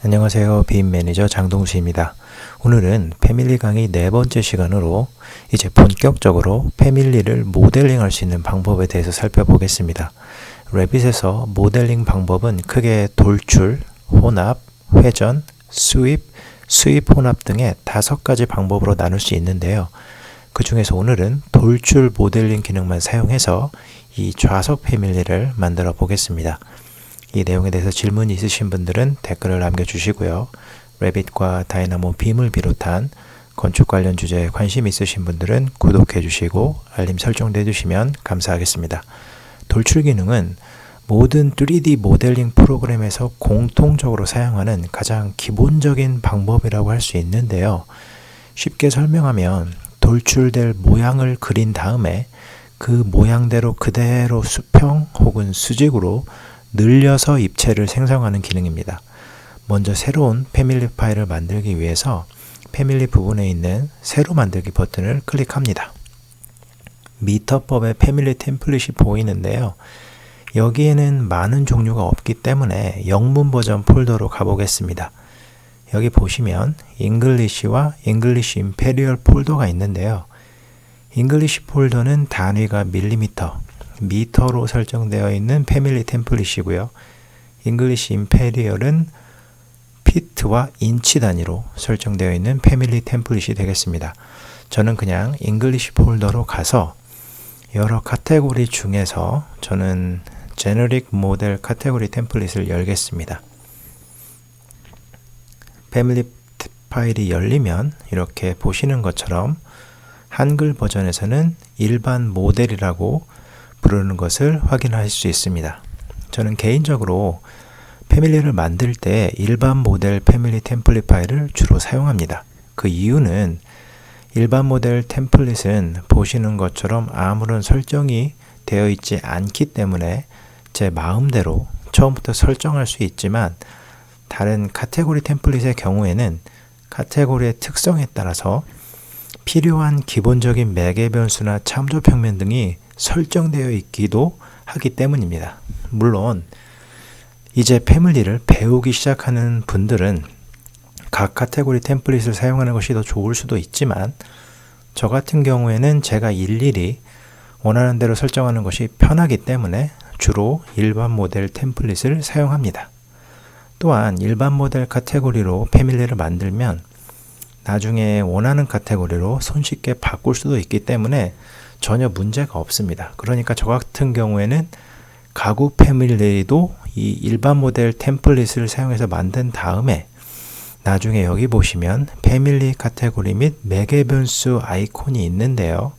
안녕하세요. 빔 매니저 장동수입니다. 오늘은 패밀리 강의 네 번째 시간으로 이제 본격적으로 패밀리를 모델링 할 수 있는 방법에 대해서 살펴보겠습니다. 레빗에서 모델링 방법은 크게 돌출, 혼합, 회전, 스윕, 스윕 혼합 등의 5가지 방법으로 나눌 수 있는데요. 그 중에서 오늘은 돌출 모델링 기능만 사용해서 이 좌석 패밀리를 만들어 보겠습니다. 이 내용에 대해서 질문이 있으신 분들은 댓글을 남겨주시고요. 레빗과 다이나모 빔을 비롯한 건축 관련 주제에 관심 있으신 분들은 구독해 주시고 알림 설정도 해주시면 감사하겠습니다. 돌출 기능은 모든 3D 모델링 프로그램에서 공통적으로 사용하는 가장 기본적인 방법이라고 할 수 있는데요. 쉽게 설명하면 돌출될 모양을 그린 다음에 그 모양대로 그대로 수평 혹은 수직으로 늘려서 입체를 생성하는 기능입니다. 먼저 새로운 패밀리 파일을 만들기 위해서 패밀리 부분에 있는 새로 만들기 버튼을 클릭합니다. 미터법의 패밀리 템플릿이 보이는데요. 여기에는 많은 종류가 없기 때문에 영문 버전 폴더로 가보겠습니다. 여기 보시면 잉글리시와 잉글리시 임페리얼 폴더가 있는데요. 잉글리시 폴더는 단위가 밀리미터, 미터로 설정되어 있는 패밀리 템플릿이고요. 잉글리시 임페리얼은 피트와 인치 단위로 설정되어 있는 패밀리 템플릿이 되겠습니다. 저는 그냥 잉글리시 폴더로 가서 여러 카테고리 중에서 저는 제너릭 모델 카테고리 템플릿을 열겠습니다. 패밀리 파일이 열리면 이렇게 보시는 것처럼 한글 버전에서는 일반 모델이라고 부르는 것을 확인할 수 있습니다. 저는 개인적으로 패밀리를 만들 때 일반 모델 패밀리 템플릿 파일을 주로 사용합니다. 그 이유는 일반 모델 템플릿은 보시는 것처럼 아무런 설정이 되어 있지 않기 때문에 제 마음대로 처음부터 설정할 수 있지만 다른 카테고리 템플릿의 경우에는 카테고리의 특성에 따라서 필요한 기본적인 매개 변수나 참조 평면 등이 설정되어 있기도 하기 때문입니다. 물론 이제 패밀리를 배우기 시작하는 분들은 각 카테고리 템플릿을 사용하는 것이 더 좋을 수도 있지만 저 같은 경우에는 제가 일일이 원하는 대로 설정하는 것이 편하기 때문에 주로 일반 모델 템플릿을 사용합니다. 또한 일반 모델 카테고리로 패밀리를 만들면 나중에 원하는 카테고리로 손쉽게 바꿀 수도 있기 때문에 전혀 문제가 없습니다. 그러니까 저 같은 경우에는 가구 패밀리도 이 일반 모델 템플릿을 사용해서 만든 다음에 나중에 여기 보시면 패밀리 카테고리 및 매개 변수 아이콘이 있는데요.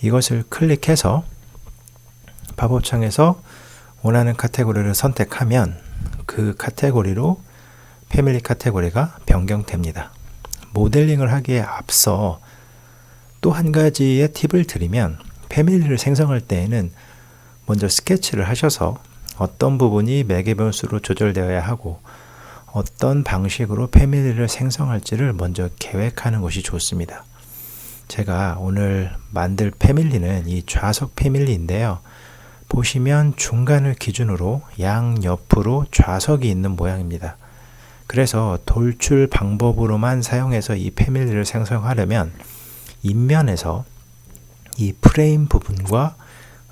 이것을 클릭해서 팝업 창에서 원하는 카테고리를 선택하면 그 카테고리로 패밀리 카테고리가 변경됩니다. 모델링을 하기에 앞서 또 한 가지의 팁을 드리면 패밀리를 생성할 때에는 먼저 스케치를 하셔서 어떤 부분이 매개 변수로 조절되어야 하고 어떤 방식으로 패밀리를 생성할지를 먼저 계획하는 것이 좋습니다. 제가 오늘 만들 패밀리는 이 좌석 패밀리인데요. 보시면 중간을 기준으로 양옆으로 좌석이 있는 모양입니다. 그래서 돌출 방법으로만 사용해서 이 패밀리를 생성하려면 인면에서 이 프레임 부분과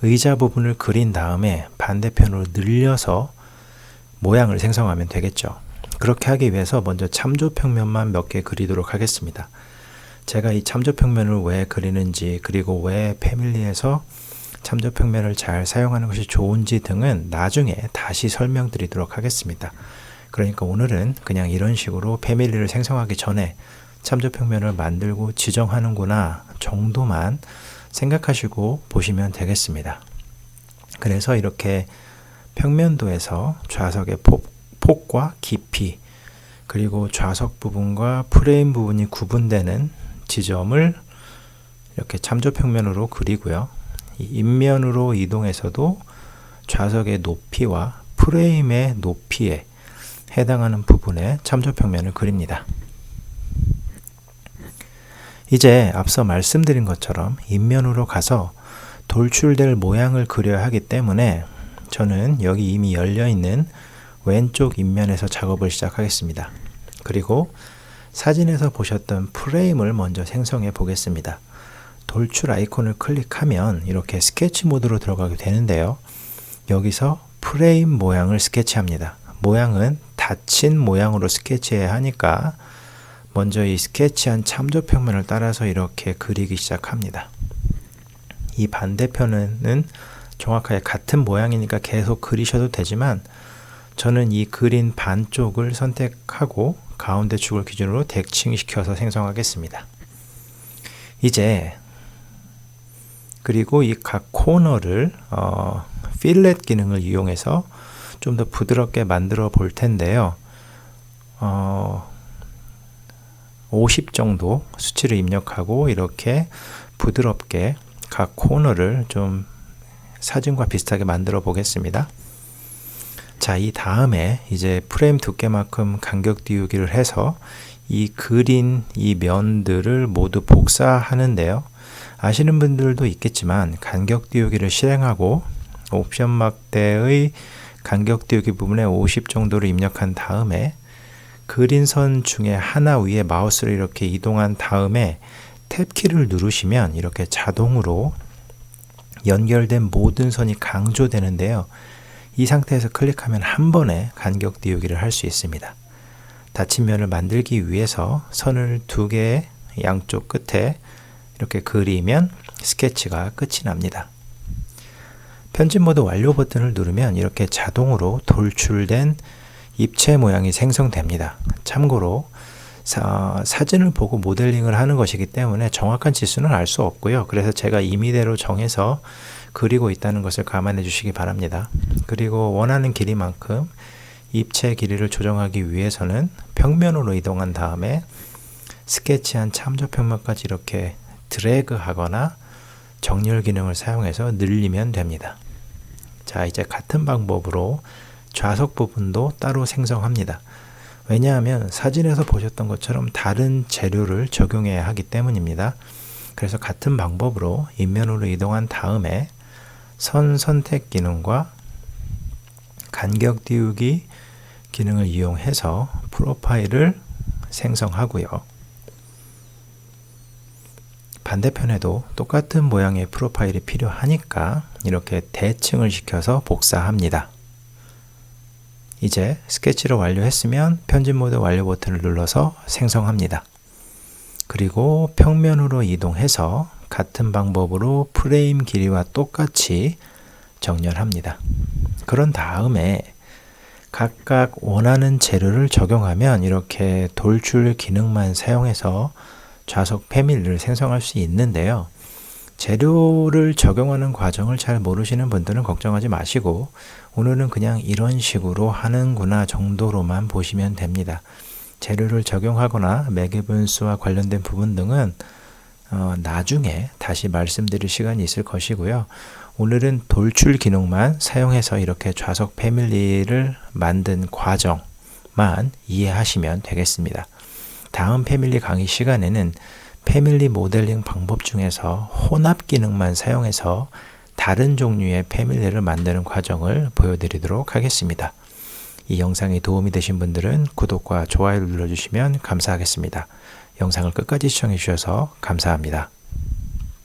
의자 부분을 그린 다음에 반대편으로 늘려서 모양을 생성하면 되겠죠. 그렇게 하기 위해서 먼저 참조 평면만 몇 개 그리도록 하겠습니다. 제가 이 참조 평면을 왜 그리는지 그리고 왜 패밀리에서 참조 평면을 잘 사용하는 것이 좋은지 등은 나중에 다시 설명드리도록 하겠습니다. 그러니까 오늘은 그냥 이런 식으로 패밀리를 생성하기 전에 참조 평면을 만들고 지정하는구나 정도만 생각하시고 보시면 되겠습니다. 그래서 이렇게 평면도에서 좌석의 폭과 깊이 그리고 좌석 부분과 프레임 부분이 구분되는 지점을 이렇게 참조 평면으로 그리고요. 이 인면으로 이동해서도 좌석의 높이와 프레임의 높이에 해당하는 부분에 참조 평면을 그립니다. 이제 앞서 말씀드린 것처럼 인면으로 가서 돌출될 모양을 그려야 하기 때문에 저는 여기 이미 열려있는 왼쪽 입면에서 작업을 시작하겠습니다. 그리고 사진에서 보셨던 프레임을 먼저 생성해 보겠습니다. 돌출 아이콘을 클릭하면 이렇게 스케치 모드로 들어가게 되는데요. 여기서 프레임 모양을 스케치합니다. 모양은 닫힌 모양으로 스케치해야 하니까 먼저 이 스케치한 참조평면을 따라서 이렇게 그리기 시작합니다. 이 반대편은 정확하게 같은 모양이니까 계속 그리셔도 되지만 저는 이 그린 반쪽을 선택하고 가운데 축을 기준으로 덱칭시켜서 생성하겠습니다. 이제 그리고 이 각 코너를 필렛 기능을 이용해서 좀 더 부드럽게 만들어 볼 텐데요. 50 정도 수치를 입력하고 이렇게 부드럽게 각 코너를 좀 사진과 비슷하게 만들어 보겠습니다. 자, 이 다음에 이제 프레임 두께만큼 간격 띄우기를 해서 이 그린 이 면들을 모두 복사하는데요. 아시는 분들도 있겠지만 간격 띄우기를 실행하고 옵션 막대의 간격 띄우기 부분에 50 정도를 입력한 다음에 그린 선 중에 하나 위에 마우스를 이렇게 이동한 다음에 탭키를 누르시면 이렇게 자동으로 연결된 모든 선이 강조되는데요. 이 상태에서 클릭하면 한 번에 간격 띄우기를 할 수 있습니다. 닫힌 면을 만들기 위해서 선을 두 개의 양쪽 끝에 이렇게 그리면 스케치가 끝이 납니다. 편집 모드 완료 버튼을 누르면 이렇게 자동으로 돌출된 입체 모양이 생성됩니다. 참고로 사진을 보고 모델링을 하는 것이기 때문에 정확한 지수는 알 수 없고요. 그래서 제가 임의대로 정해서 그리고 있다는 것을 감안해 주시기 바랍니다. 그리고 원하는 길이만큼 입체 길이를 조정하기 위해서는 평면으로 이동한 다음에 스케치한 참조 평면까지 이렇게 드래그 하거나 정렬 기능을 사용해서 늘리면 됩니다. 자, 이제 같은 방법으로 좌석 부분도 따로 생성합니다. 왜냐하면 사진에서 보셨던 것처럼 다른 재료를 적용해야 하기 때문입니다. 그래서 같은 방법으로 인면으로 이동한 다음에 선 선택 기능과 간격 띄우기 기능을 이용해서 프로파일을 생성하고요. 반대편에도 똑같은 모양의 프로파일이 필요하니까 이렇게 대칭을 시켜서 복사합니다. 이제 스케치를 완료했으면 편집 모드 완료 버튼을 눌러서 생성합니다. 그리고 평면으로 이동해서 같은 방법으로 프레임 길이와 똑같이 정렬합니다. 그런 다음에 각각 원하는 재료를 적용하면 이렇게 돌출 기능만 사용해서 좌석 패밀리를 생성할 수 있는데요. 재료를 적용하는 과정을 잘 모르시는 분들은 걱정하지 마시고 오늘은 그냥 이런 식으로 하는구나 정도로만 보시면 됩니다. 재료를 적용하거나 매개 분수와 관련된 부분 등은 나중에 다시 말씀드릴 시간이 있을 것이고요. 오늘은 돌출 기능만 사용해서 이렇게 좌석 패밀리를 만든 과정만 이해하시면 되겠습니다. 다음 패밀리 강의 시간에는 패밀리 모델링 방법 중에서 혼합 기능만 사용해서 다른 종류의 패밀리를 만드는 과정을 보여드리도록 하겠습니다. 이 영상이 도움이 되신 분들은 구독과 좋아요를 눌러주시면 감사하겠습니다. 영상을 끝까지 시청해 주셔서 감사합니다.